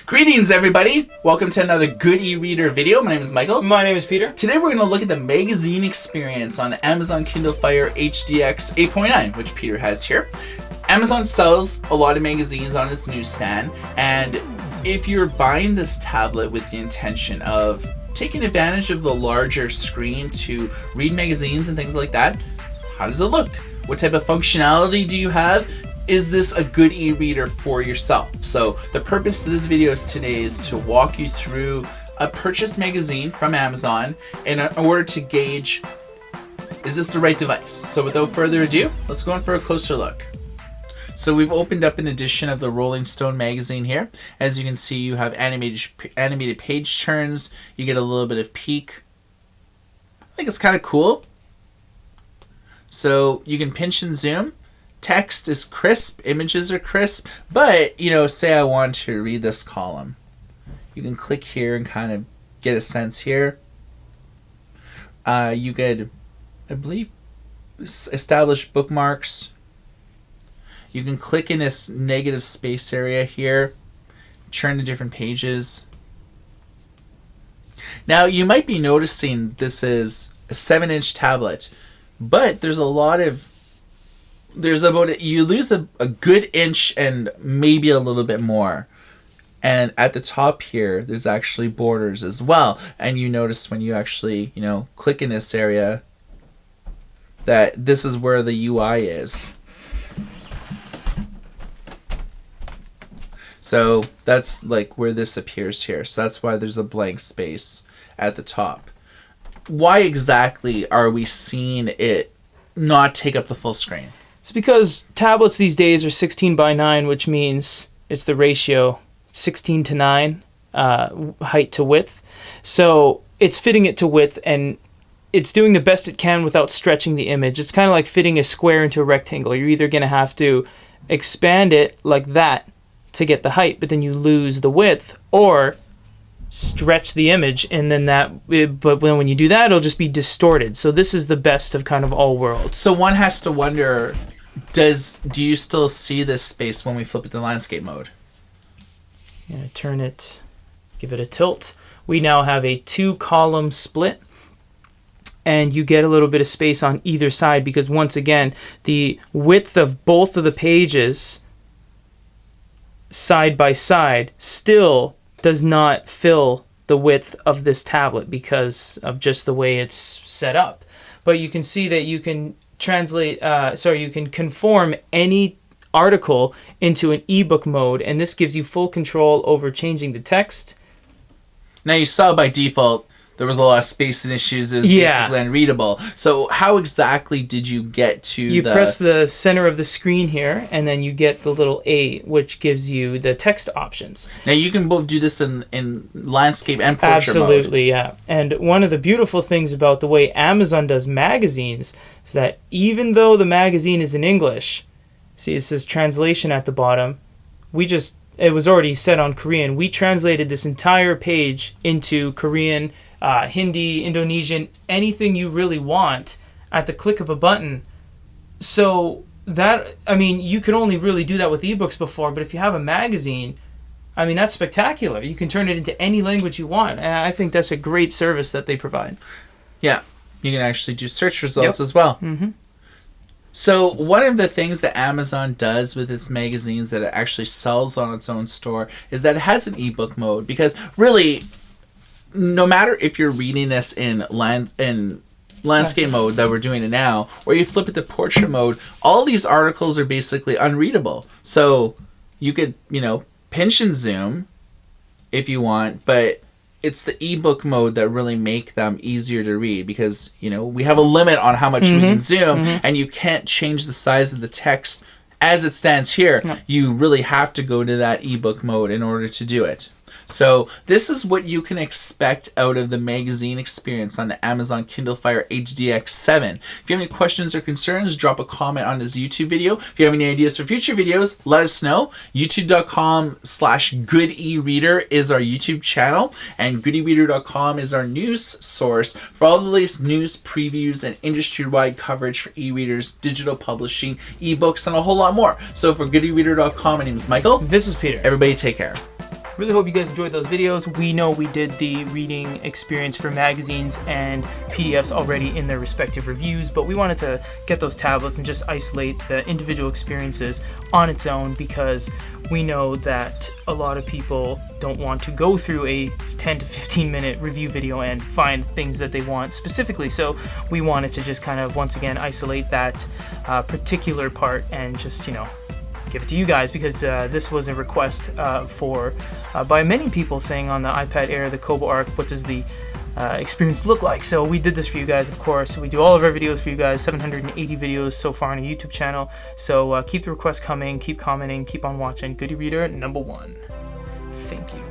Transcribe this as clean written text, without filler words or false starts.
Greetings, everybody! Welcome to another Good E-Reader video. My name is Michael. My name is Peter. Today we're going to look at the magazine experience on Amazon Kindle Fire HDX 8.9, which Peter has here. Amazon sells a lot of magazines on its newsstand, and if you're buying this tablet with the intention of taking advantage of the larger screen to read magazines and things like that, how does it look? What type of functionality do you have? Is this a good e-reader for yourself? So the purpose of this video today is to walk you through a purchased magazine from Amazon in order to gauge, is this the right device? So without further ado, let's go in for a closer look. So we've opened up an edition of the Rolling Stone magazine here. As you can see, you have animated page turns. You get a little bit of peek. I think it's kind of cool. So you can pinch and zoom. Text is crisp, images are crisp, but, say I want to read this column. You can click here and kind of get a sense here. You could, I believe, establish bookmarks. You can click in this negative space area here, turn to different pages. Now, you might be noticing this is a 7-inch tablet, but there's a lot of you lose a good inch and maybe a little bit more. And at the top here, there's actually borders as well. And you notice when you actually, click in this area that this is where the UI is. So that's like where this appears here. So that's why there's a blank space at the top. Why exactly are we seeing it not take up the full screen? It's because tablets these days are 16 by 9, which means it's the ratio 16 to 9, height to width. So it's fitting it to width, and it's doing the best it can without stretching the image. It's kind of like fitting a square into a rectangle. You're either going to have to expand it like that to get the height, but then you lose the width, or stretch the image, and then but when you do that, it'll just be distorted. So this is the best of kind of all worlds. So one has to wonder, do you still see this space when we flip it to landscape mode? Yeah, turn it, give it a tilt. We now have a 2-column split, and you get a little bit of space on either side because, once again, the width of both of the pages side by side still does not fill the width of this tablet because of just the way it's set up. But you can see that you can you can conform any article into an ebook mode, and this gives you full control over changing the text. Now, you saw by default there was a lot of spacing issues. It was basically unreadable. So how exactly did you get to You press the center of the screen here, and then you get the little A, which gives you the text options. Now, you can both do this in landscape and portrait mode. Absolutely, yeah. And one of the beautiful things about the way Amazon does magazines is that even though the magazine is in English, see it says translation at the bottom, it was already set on Korean. We translated this entire page into Korean, Hindi, Indonesian, anything you really want at the click of a button. So you could only really do that with ebooks before, but if you have a magazine, that's spectacular. You can turn it into any language you want. And I think that's a great service that they provide. Yeah, you can actually do search results as well. Mm-hmm. So one of the things that Amazon does with its magazines that it actually sells on its own store is that it has an ebook mode, because really, no matter if you're reading this in landscape mode that we're doing it now, or you flip it to portrait mode, all these articles are basically unreadable. So you could, pinch and zoom if you want, but it's the ebook mode that really make them easier to read, because, we have a limit on how much we can zoom, and you can't change the size of the text as it stands here. No. You really have to go to that ebook mode in order to do it. So this is what you can expect out of the magazine experience on the Amazon Kindle Fire HDX 7. If you have any questions or concerns, drop a comment on this YouTube video. If you have any ideas for future videos, let us know. youtube.com/goodereader is our YouTube channel, and goodereader.com is our news source for all the latest news, previews, and industry-wide coverage for e-readers, digital publishing, ebooks, and a whole lot more. So for goodereader.com, my name is Michael. This is Peter. Everybody take care. Really hope you guys enjoyed those videos. We know we did the reading experience for magazines and PDFs already in their respective reviews, but we wanted to get those tablets and just isolate the individual experiences on its own, because we know that a lot of people don't want to go through a 10 to 15 minute review video and find things that they want specifically. So we wanted to just kind of once again isolate that particular part and just, give it to you guys, because this was a request by many people saying on the iPad Air, the Kobo Arc, what does the experience look like? So we did this for you guys, of course. We do all of our videos for you guys, 780 videos so far on a YouTube channel. So keep the requests coming, keep commenting, keep on watching. Good e-Reader #1. Thank you.